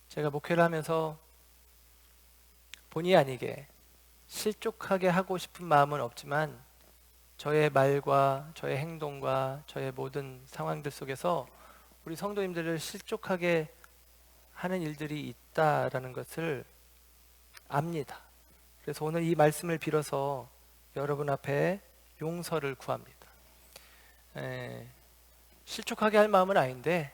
제가 목회를 하면서 본의 아니게 실족하게 하고 싶은 마음은 없지만 저의 말과 저의 행동과 저의 모든 상황들 속에서 우리 성도님들을 실족하게 하는 일들이 있다라는 것을 압니다. 그래서 오늘 이 말씀을 빌어서 여러분 앞에 용서를 구합니다. 실족하게 할 마음은 아닌데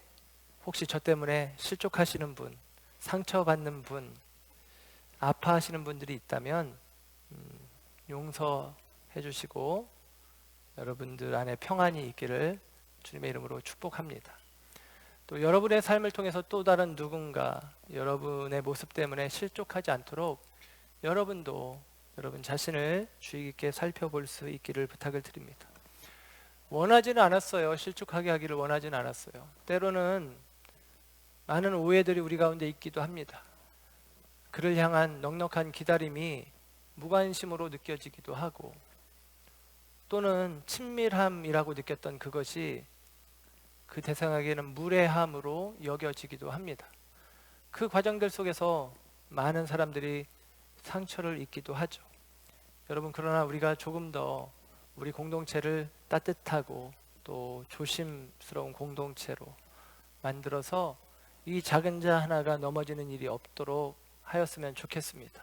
혹시 저 때문에 실족하시는 분, 상처받는 분, 아파하시는 분들이 있다면 용서해 주시고 여러분들 안에 평안이 있기를 주님의 이름으로 축복합니다. 또 여러분의 삶을 통해서 또 다른 누군가 여러분의 모습 때문에 실족하지 않도록 여러분도 여러분 자신을 주의 깊게 살펴볼 수 있기를 부탁을 드립니다. 원하지는 않았어요. 실족하게 하기를 원하지는 않았어요. 때로는 많은 오해들이 우리 가운데 있기도 합니다. 그를 향한 넉넉한 기다림이 무관심으로 느껴지기도 하고, 또는 친밀함이라고 느꼈던 그것이 그 대상에게는 무례함으로 여겨지기도 합니다. 그 과정들 속에서 많은 사람들이 상처를 입기도 하죠. 여러분, 그러나 우리가 조금 더 우리 공동체를 따뜻하고 또 조심스러운 공동체로 만들어서 이 작은 자 하나가 넘어지는 일이 없도록 하였으면 좋겠습니다.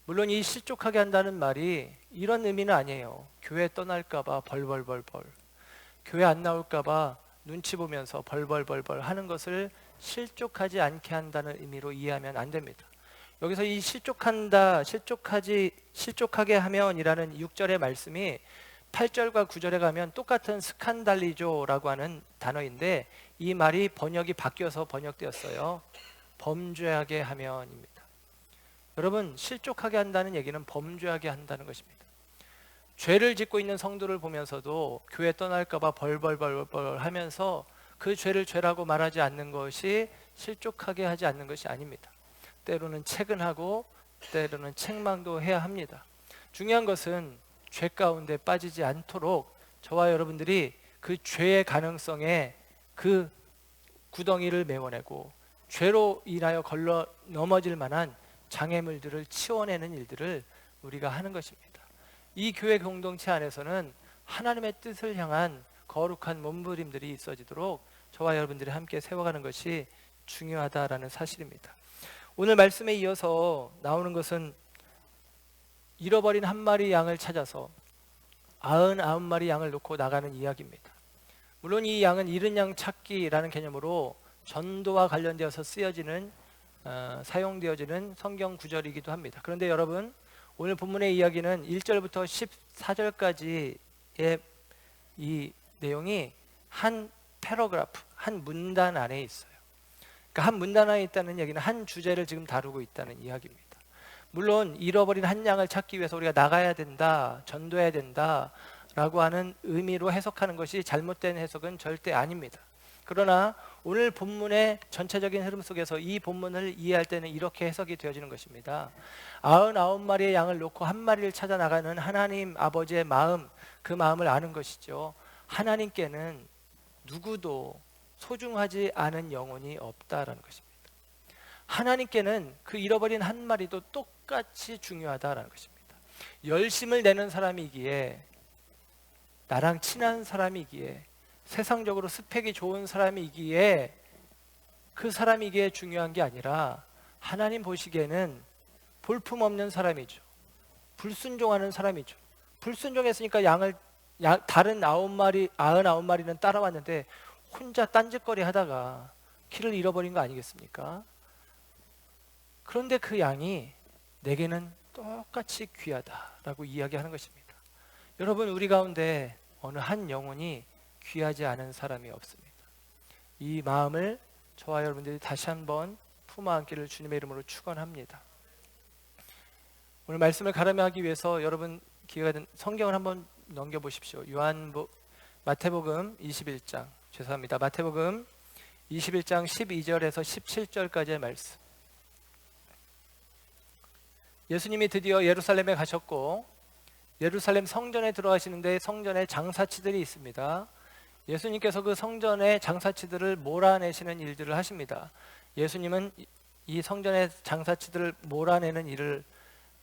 물론 이 실족하게 한다는 말이 이런 의미는 아니에요. 교회 떠날까봐 벌벌벌벌, 교회 안 나올까봐 눈치 보면서 벌벌벌벌 하는 것을 실족하지 않게 한다는 의미로 이해하면 안 됩니다. 여기서 이 실족한다, 실족하게 하면이라는 6절의 말씀이 8절과 9절에 가면 똑같은 스칸달리조라고 하는 단어인데 이 말이 번역이 바뀌어서 번역되었어요. 범죄하게 하면입니다. 여러분, 실족하게 한다는 얘기는 범죄하게 한다는 것입니다. 죄를 짓고 있는 성도를 보면서도 교회 떠날까 봐 벌벌벌벌 하면서 그 죄를 죄라고 말하지 않는 것이 실족하게 하지 않는 것이 아닙니다. 때로는 채근하고 때로는 책망도 해야 합니다. 중요한 것은 죄 가운데 빠지지 않도록 저와 여러분들이 그 죄의 가능성에 그 구덩이를 메워내고 죄로 인하여 걸러 넘어질 만한 장애물들을 치워내는 일들을 우리가 하는 것입니다. 이 교회 공동체 안에서는 하나님의 뜻을 향한 거룩한 몸부림들이 있어지도록 저와 여러분들이 함께 세워가는 것이 중요하다라는 사실입니다. 오늘 말씀에 이어서 나오는 것은 잃어버린 한 마리 양을 찾아서 99마리 양을 놓고 나가는 이야기입니다. 물론 이 양은 잃은 양 찾기라는 개념으로 전도와 관련되어서 사용되어지는 성경 구절이기도 합니다. 그런데 여러분, 오늘 본문의 이야기는 1절부터 14절까지의 이 내용이 한 패러그래프, 한 문단 안에 있어요. 그러니까 한 문단 안에 있다는 얘기는 한 주제를 지금 다루고 있다는 이야기입니다. 물론 잃어버린 한 양을 찾기 위해서 우리가 나가야 된다, 전도해야 된다 라고 하는 의미로 해석하는 것이 잘못된 해석은 절대 아닙니다. 그러나 오늘 본문의 전체적인 흐름 속에서 이 본문을 이해할 때는 이렇게 해석이 되어지는 것입니다. 99마리의 양을 놓고 한 마리를 찾아 나가는 하나님 아버지의 마음, 그 마음을 아는 것이죠. 하나님께는 누구도 소중하지 않은 영혼이 없다라는 것입니다. 하나님께는 그 잃어버린 한 마리도 똑같이 중요하다라는 것입니다. 열심을 내는 사람이기에, 나랑 친한 사람이기에, 세상적으로 스펙이 좋은 사람이기에 그 사람이기에 중요한 게 아니라 하나님 보시기에는 볼품없는 사람이죠. 불순종하는 사람이죠. 불순종했으니까 다른 99마리는 따라왔는데 혼자 딴짓거리 하다가 길을 잃어버린 거 아니겠습니까? 그런데 그 양이 내게는 똑같이 귀하다라고 이야기하는 것입니다. 여러분, 우리 가운데 어느 한 영혼이 귀하지 않은 사람이 없습니다. 이 마음을 저와 여러분들이 다시 한번 품어 안기를 주님의 이름으로 축원합니다. 오늘 말씀을 가름하기 위해서 여러분 기회가 된 성경을 한번 넘겨보십시오. 마태복음 21장, 마태복음 21장 12절에서 17절까지의 말씀. 예수님이 드디어 예루살렘에 가셨고 예루살렘 성전에 들어가시는데 성전에 장사치들이 있습니다. 예수님께서 그 성전의 장사치들을 몰아내시는 일들을 하십니다. 예수님은 이 성전의 장사치들을 몰아내는 일을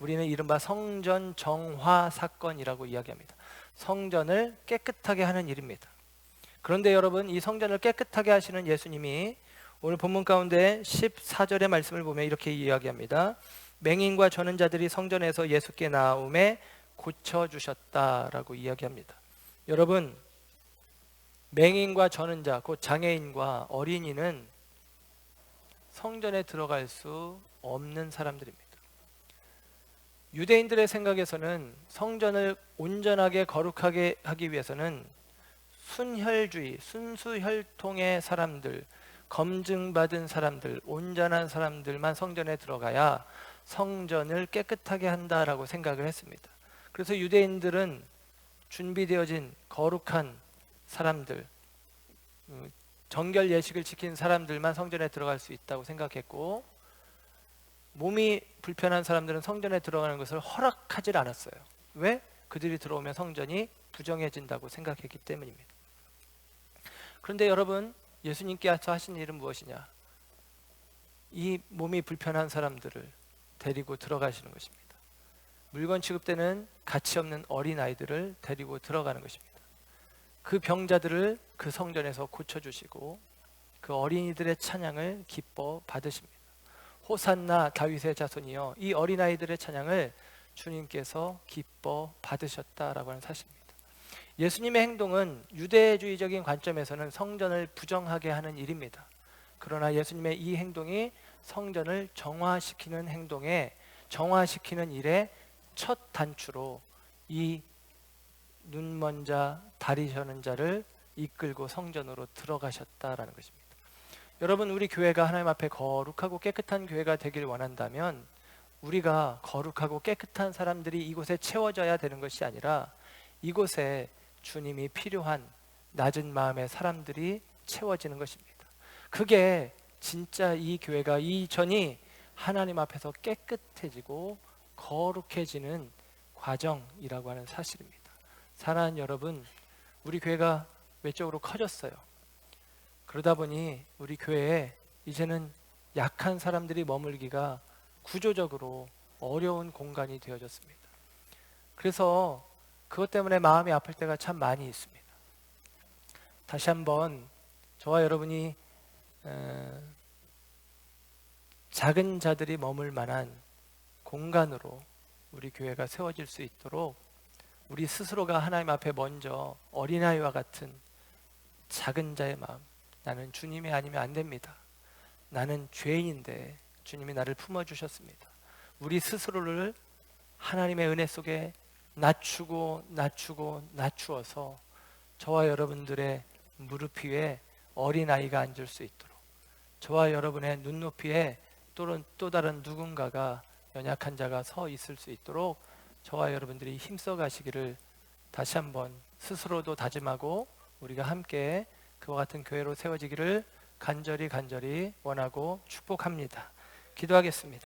우리는 이른바 성전 정화 사건이라고 이야기합니다. 성전을 깨끗하게 하는 일입니다. 그런데 여러분, 이 성전을 깨끗하게 하시는 예수님이 오늘 본문 가운데 14절의 말씀을 보면 이렇게 이야기합니다. 맹인과 저는 자들이 성전에서 예수께 나오매 고쳐주셨다라고 이야기합니다. 여러분, 맹인과 저는 자, 곧 장애인과 어린이는 성전에 들어갈 수 없는 사람들입니다. 유대인들의 생각에서는 성전을 온전하게 거룩하게 하기 위해서는 순혈주의, 순수혈통의 사람들, 검증받은 사람들, 온전한 사람들만 성전에 들어가야 성전을 깨끗하게 한다라고 생각을 했습니다. 그래서 유대인들은 준비되어진 거룩한 사람들, 정결 예식을 지킨 사람들만 성전에 들어갈 수 있다고 생각했고, 몸이 불편한 사람들은 성전에 들어가는 것을 허락하지 않았어요. 왜? 그들이 들어오면 성전이 부정해진다고 생각했기 때문입니다. 그런데 여러분, 예수님께서 하신 일은 무엇이냐? 이 몸이 불편한 사람들을 데리고 들어가시는 것입니다. 물건 취급 때는 가치 없는 어린아이들을 데리고 들어가는 것입니다. 그 병자들을 그 성전에서 고쳐주시고 그 어린이들의 찬양을 기뻐 받으십니다. 호산나 다윗의 자손이여, 이 어린아이들의 찬양을 주님께서 기뻐 받으셨다라고 하는 사실입니다. 예수님의 행동은 유대주의적인 관점에서는 성전을 부정하게 하는 일입니다. 그러나 예수님의 이 행동이 성전을 정화시키는 행동에, 정화시키는 일의 첫 단추로 이 눈먼 자, 다리 저는 자를 이끌고 성전으로 들어가셨다라는 것입니다. 여러분, 우리 교회가 하나님 앞에 거룩하고 깨끗한 교회가 되길 원한다면 우리가 거룩하고 깨끗한 사람들이 이곳에 채워져야 되는 것이 아니라 이곳에 주님이 필요한 낮은 마음의 사람들이 채워지는 것입니다. 그게 진짜 이 교회가, 이 전이 하나님 앞에서 깨끗해지고 거룩해지는 과정이라고 하는 사실입니다. 사랑하는 여러분, 우리 교회가 외적으로 커졌어요. 그러다 보니 우리 교회에 이제는 약한 사람들이 머물기가 구조적으로 어려운 공간이 되어졌습니다. 그래서 그것 때문에 마음이 아플 때가 참 많이 있습니다. 다시 한번 저와 여러분이 작은 자들이 머물 만한 공간으로 우리 교회가 세워질 수 있도록 우리 스스로가 하나님 앞에 먼저 어린아이와 같은 작은 자의 마음, 나는 주님이 아니면 안 됩니다. 나는 죄인인데 주님이 나를 품어주셨습니다. 우리 스스로를 하나님의 은혜 속에 낮추어서 저와 여러분들의 무릎 위에 어린아이가 앉을 수 있도록, 저와 여러분의 눈높이에 또 다른 누군가가, 연약한 자가 서 있을 수 있도록 저와 여러분들이 힘써 가시기를 다시 한번 스스로도 다짐하고 우리가 함께 그와 같은 교회로 세워지기를 간절히 원하고 축복합니다. 기도하겠습니다.